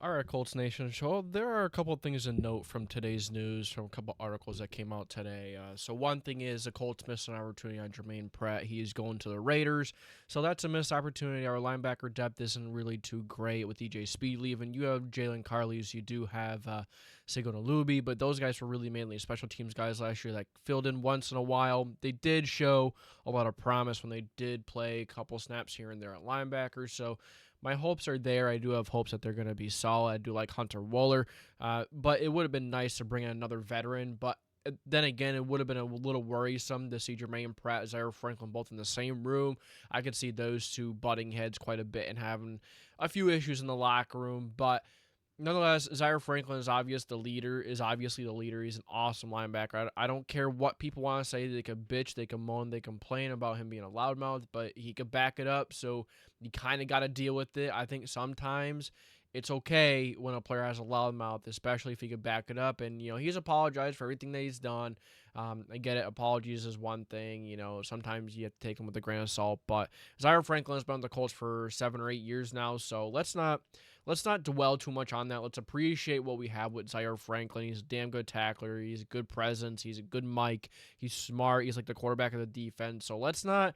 All right, Colts Nation. So there are a couple of things to note from today's news, from a couple of articles that came out today. So one thing is the Colts missed an opportunity on Germaine Pratt. He is going to the Raiders, so that's a missed opportunity. Our linebacker depth isn't really too great with EJ Speed leaving. You have Jalen Carleys. You do have Segun Alubi, but those guys were really mainly special teams guys last year that filled in once in a while. They did show a lot of promise when they did play a couple snaps here and there at linebacker, so my hopes are there. I do have hopes that they're going to be solid. I do like Hunter Wohler, but it would have been nice to bring in another veteran. But then again, it would have been a little worrisome to see Germaine Pratt and Zaire Franklin both in the same room. I could see those two butting heads quite a bit and having a few issues in the locker room. But nonetheless, Zaire Franklin is obviously the leader. He's an awesome linebacker. I don't care what people want to say. They could bitch, they can moan, they complain about him being a loudmouth, but he could back it up. So you kind of got to deal with it. I think sometimes it's okay when a player has a loudmouth, especially if he could back it up. And he's apologized for everything that he's done. I get it. Apologies is one thing. Sometimes you have to take them with a grain of salt. But Zaire Franklin has been on the Colts for 7 or 8 years now, so let's not dwell too much on that. Let's appreciate what we have with Zaire Franklin. He's a damn good tackler. He's a good presence. He's a good mic. He's smart. He's like the quarterback of the defense. So let's not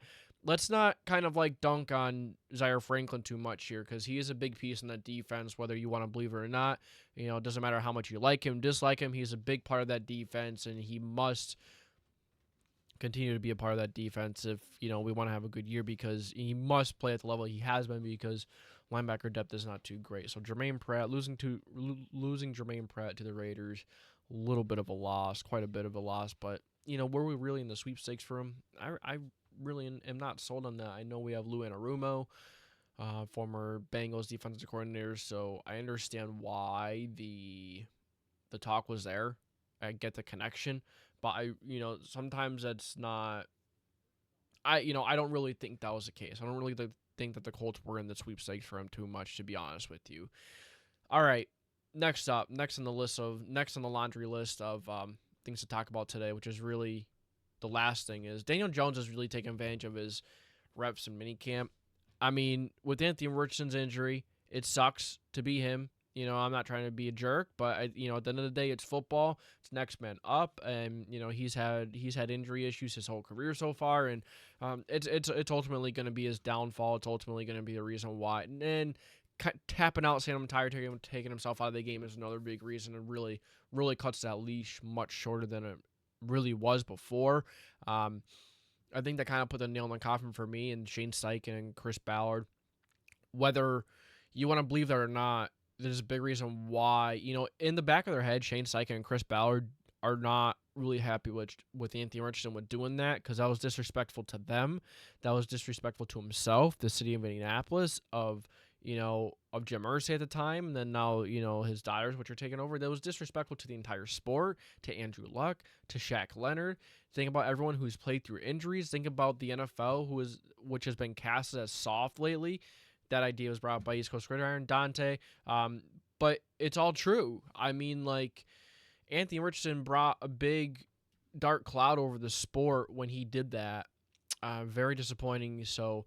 kind of like dunk on Zaire Franklin too much here, because he is a big piece in that defense, whether you want to believe it or not. It doesn't matter how much you like him, dislike him. He's a big part of that defense, and he must continue to be a part of that defense if we want to have a good year, because he must play at the level he has been, because linebacker depth is not too great. So Germaine Pratt, losing Germaine Pratt to the Raiders, a little bit of a loss, quite a bit of a loss. But were we really in the sweepstakes for him? I really am not sold on that. I know we have Lou Anarumo, former Bengals defensive coordinator, so I understand why the talk was there. I get the connection, but sometimes that's not. I don't really think that was the case. I don't really think that the Colts were in the sweepstakes for him too much, to be honest with you. All right, next on the laundry list of things to talk about today, which is really the last thing, is Daniel Jones has really taken advantage of his reps in minicamp. I mean, with Anthony Richardson's injury, it sucks to be him. I'm not trying to be a jerk, but at the end of the day, it's football. It's next man up, and he's had injury issues his whole career so far, and it's ultimately going to be his downfall. It's ultimately going to be the reason why. And then tapping out, saying I'm tired, taking himself out of the game is another big reason, and really cuts that leash much shorter than it really was before. I think that kind of put the nail in the coffin for me and Shane Steichen and Chris Ballard. Whether you want to believe that or not, there's a big reason why, in the back of their head, Shane Steichen and Chris Ballard are not really happy with Anthony Richardson with doing that, because that was disrespectful to them. That was disrespectful to himself, the city of Indianapolis, of Jim Irsay at the time, and then now, his daughters, which are taking over. That was disrespectful to the entire sport, to Andrew Luck, to Shaq Leonard. Think about everyone who's played through injuries. Think about the NFL, which has been casted as soft lately. That idea was brought up by East Coast Gridiron, Dante. But it's all true. I mean, like, Anthony Richardson brought a big dark cloud over the sport when he did that. Very disappointing. So,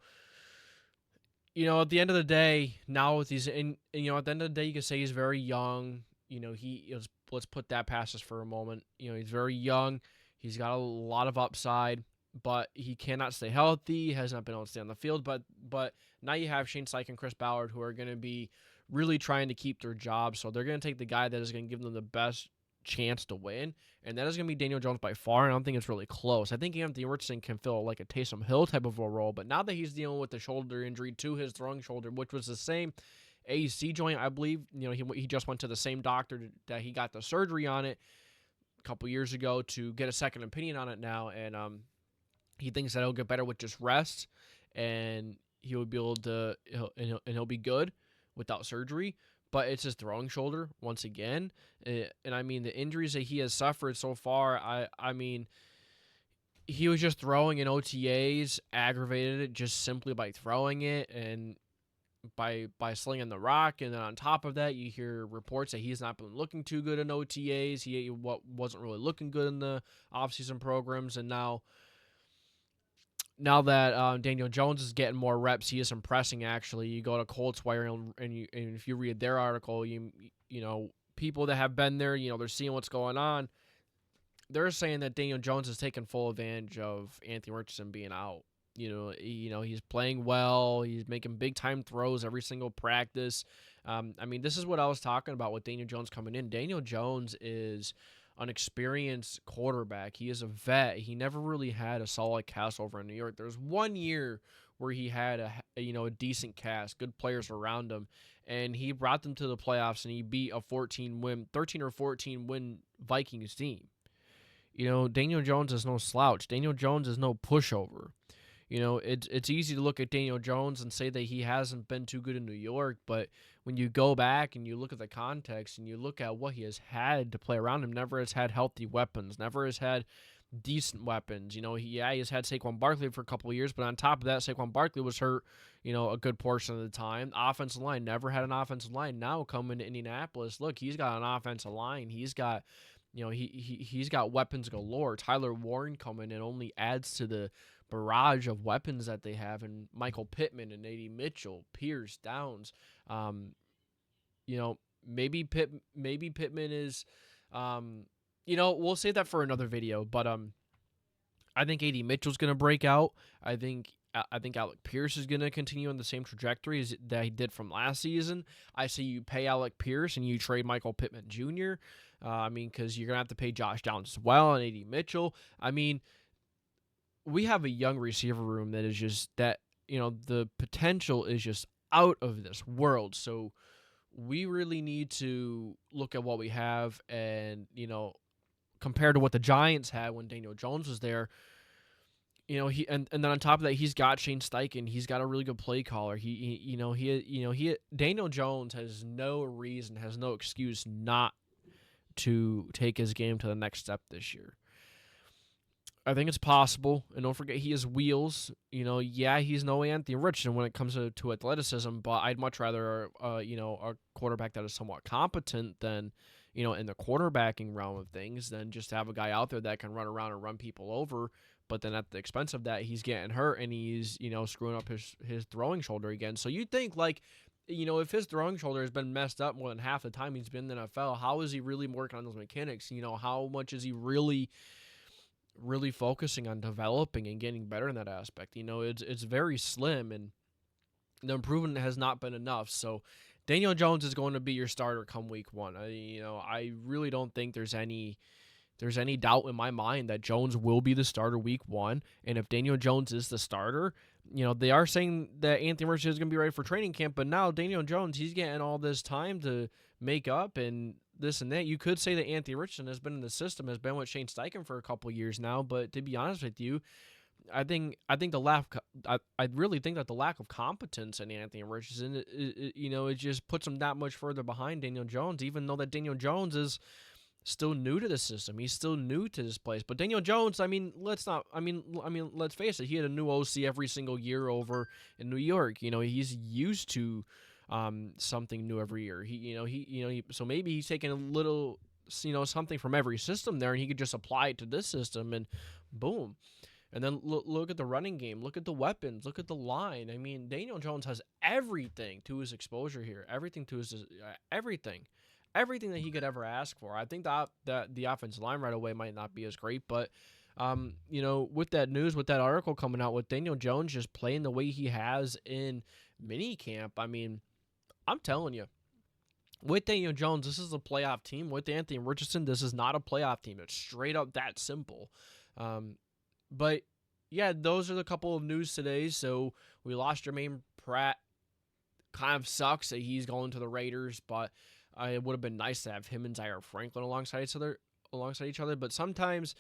at the end of the day, now with these, and at the end of the day, you can say he's very young. Let's put that past us for a moment. He's very young. He's got a lot of upside, but he cannot stay healthy. He has not been able to stay on the field. But now you have Shane Steichen and Chris Ballard, who are going to be really trying to keep their jobs. So they're going to take the guy that is going to give them the best chance to win, and that is going to be Daniel Jones by far, and I don't think it's really close. I think Anthony Richardson can fill like a Taysom Hill type of a role, but now that he's dealing with the shoulder injury to his throwing shoulder, which was the same AC joint, I believe, he just went to the same doctor that he got the surgery on it a couple years ago to get a second opinion on it now, and he thinks that he'll get better with just rest, and he'll be able to, he'll be good without surgery. But it's his throwing shoulder once again, and I mean the injuries that he has suffered so far. I mean, he was just throwing in OTAs, aggravated it just simply by throwing it and by slinging the rock. And then on top of that, you hear reports that he's not been looking too good in OTAs. He wasn't really looking good in the offseason programs, and now now that Daniel Jones is getting more reps, he is impressing. Actually, you go to Colts Wire and if you read their article, you know people that have been there, they're seeing what's going on. They're saying that Daniel Jones is taking full advantage of Anthony Richardson being out. He's playing well. He's making big time throws every single practice. This is what I was talking about with Daniel Jones coming in. Daniel Jones is an experienced quarterback. He is a vet. He never really had a solid cast over in New York. There's 1 year where he had a decent cast, good players around him, and he brought them to the playoffs and he beat a 13 or 14 win Vikings team. Daniel Jones is no slouch. Daniel Jones is no pushover. It's easy to look at Daniel Jones and say that he hasn't been too good in New York, but when you go back and you look at the context and you look at what he has had to play around him, never has had healthy weapons, never has had decent weapons. He's had Saquon Barkley for a couple of years, but on top of that, Saquon Barkley was hurt, a good portion of the time. Offensive line, never had an offensive line. Now coming to Indianapolis, look, he's got an offensive line. He's got he's got weapons galore. Tyler Warren coming in only adds to the barrage of weapons that they have, and Michael Pittman and A.D. Mitchell, Pierce, Downs. Maybe Pittman is, we'll save that for another video. But I think A.D. Mitchell's gonna break out. I think Alec Pierce is gonna continue on the same trajectory that he did from last season. I say you pay Alec Pierce and you trade Michael Pittman Jr. Because you're gonna have to pay Josh Downs as well and A.D. Mitchell. We have a young receiver room that is just the potential is just out of this world. So we really need to look at what we have and, compared to what the Giants had when Daniel Jones was there. And then on top of that, he's got Shane Steichen. He's got a really good play caller. Daniel Jones has no reason, has no excuse not to take his game to the next step this year. I think it's possible, and don't forget he has wheels. He's no Anthony Richardson when it comes to athleticism, but I'd much rather, a quarterback that is somewhat competent than, in the quarterbacking realm of things, than just have a guy out there that can run around and run people over. But then at the expense of that, he's getting hurt and he's, screwing up his throwing shoulder again. So you'd think if his throwing shoulder has been messed up more than half the time he's been in the NFL, how is he really working on those mechanics? How much is he really focusing on developing and getting better in that aspect? It's very slim, and the improvement has not been enough. So Daniel Jones is going to be your starter come week 1. I really don't think there's any doubt in my mind that Jones will be the starter week 1. And if Daniel Jones is the starter, they are saying that Anthony Richardson is going to be ready for training camp, but now Daniel Jones, he's getting all this time to make up and this and that. You could say that Anthony Richardson has been in the system, has been with Shane Steichen for a couple of years now, but to be honest with you, I really think that the lack of competence in Anthony Richardson, it just puts him that much further behind Daniel Jones, even though that Daniel Jones is still new to the system. He's still new to this place. But Daniel Jones, let's face it, he had a new OC every single year over in New York. He's used to something new every year. So maybe he's taking a little, something from every system there, and he could just apply it to this system, and boom. And then look at the running game, look at the weapons, look at the line. Daniel Jones has everything to his exposure here, everything that he could ever ask for. I think that the offensive line right away might not be as great, but with that news, with that article coming out, with Daniel Jones just playing the way he has in minicamp, I'm telling you, with Daniel Jones, this is a playoff team. With Anthony Richardson, this is not a playoff team. It's straight up that simple. But yeah, those are the couple of news today. So we lost Germaine Pratt. Kind of sucks that he's going to the Raiders, but it would have been nice to have him and Zaire Franklin alongside each other. But sometimes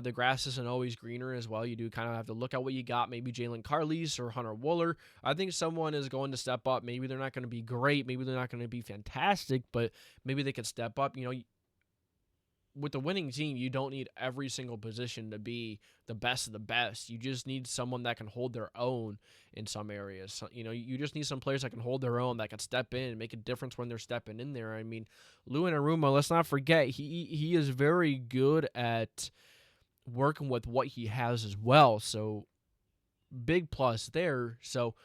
the grass isn't always greener as well. You do kind of have to look at what you got. Maybe Jalen Carlise or Hunter Wooler. I think someone is going to step up. Maybe they're not going to be great. Maybe they're not going to be fantastic, but maybe they could step up. With the winning team, you don't need every single position to be the best of the best. You just need someone that can hold their own in some areas. So, you just need some players that can hold their own, that can step in and make a difference when they're stepping in there. Lou Anarumo, let's not forget, he is very good at working with what he has as well. So big plus there. So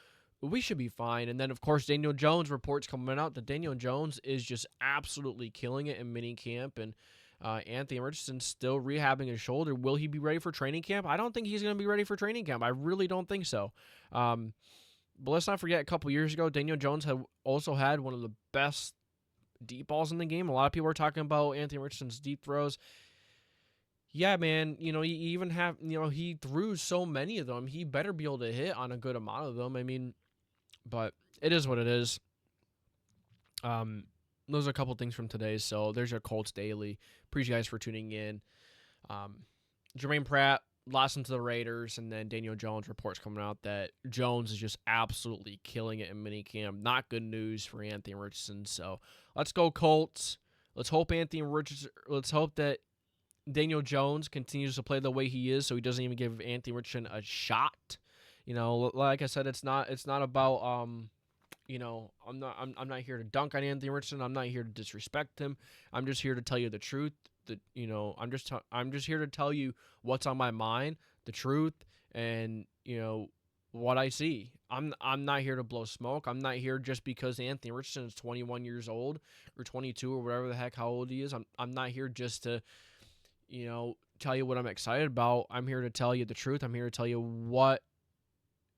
we should be fine. And then, of course, Daniel Jones reports coming out that Daniel Jones is just absolutely killing it in minicamp. And Anthony Richardson still rehabbing his shoulder. Will he be ready for training camp? I don't think he's going to be ready for training camp. I really don't think so. But let's not forget, a couple years ago, Daniel Jones had also had one of the best deep balls in the game. A lot of people are talking about Anthony Richardson's deep throws. Yeah, man, you even have, he threw so many of them. He better be able to hit on a good amount of them. I mean, but it is what it is. Those are a couple things from today. So there's your Colts Daily. Appreciate you guys for tuning in. Germaine Pratt lost him to the Raiders, and then Daniel Jones reports coming out that Jones is just absolutely killing it in minicamp. Not good news for Anthony Richardson. So let's go Colts. Let's hope that Daniel Jones continues to play the way he is, so he doesn't even give Anthony Richardson a shot. Like I said, it's not about I'm not here to dunk on Anthony Richardson. I'm not here to disrespect him. I'm just here to tell you the truth. I'm just here to tell you what's on my mind, the truth, and what I see. I'm not here to blow smoke. I'm not here just because Anthony Richardson is 21 years old or 22 or whatever the heck how old he is. I'm not here just to tell you what I'm excited about. I'm here to tell you the truth. I'm here to tell you what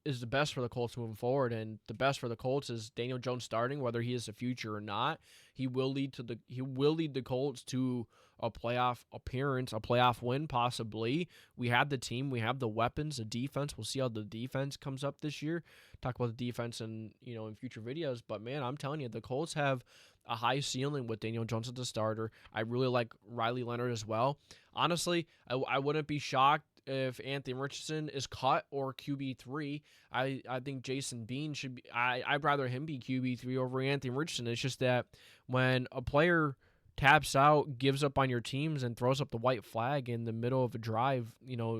is the best for the Colts moving forward, and the best for the Colts is Daniel Jones starting, whether he is the future or not. He will lead the Colts to a playoff appearance, a playoff win possibly. We have the team, we have the weapons, the defense. We'll see how the defense comes up this year. Talk about the defense in future videos, but man, I'm telling you, the Colts have a high ceiling with Daniel Jones as the starter. I really like Riley Leonard as well. Honestly, I wouldn't be shocked if Anthony Richardson is cut or QB3. I think Jason Bean should be. I'd rather him be QB3 over Anthony Richardson. It's just that when a player taps out, gives up on your teams, and throws up the white flag in the middle of a drive,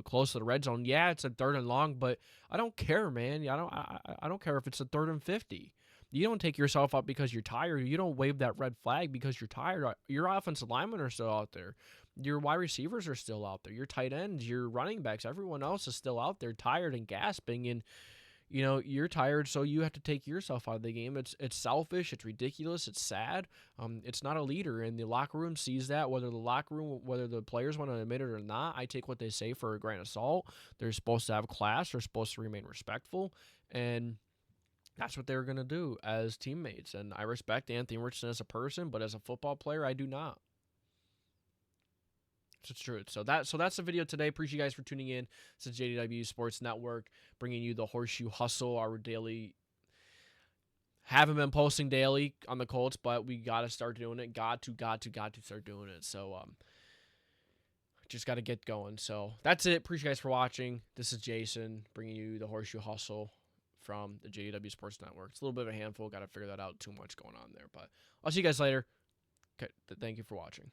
close to the red zone, yeah, it's a 3rd and long, but I don't care, man. I don't care if it's a 3rd and 50. You don't take yourself up because you're tired. You don't wave that red flag because you're tired. Your offensive linemen are still out there. Your wide receivers are still out there. Your tight ends, your running backs, everyone else is still out there tired and gasping. And, you're tired, so you have to take yourself out of the game. It's selfish. It's ridiculous. It's sad. It's not a leader. And the locker room sees that, whether the players want to admit it or not. I take what they say for a grain of salt. They're supposed to have class. They're supposed to remain respectful. And that's what they're going to do as teammates. And I respect Anthony Richardson as a person, but as a football player, I do not. It's true. So that's the video today. Appreciate you guys for tuning in. It's the JDW Sports Network, bringing you the Horseshoe Hustle, our daily. Haven't been posting daily on the Colts, but we got to start doing it. Got to start doing it. So just got to get going. So that's it. Appreciate you guys for watching. This is Jason bringing you the Horseshoe Hustle from the JDW Sports Network. It's a little bit of a handful. Got to figure that out. Too much going on there, but I'll see you guys later. Okay, thank you for watching.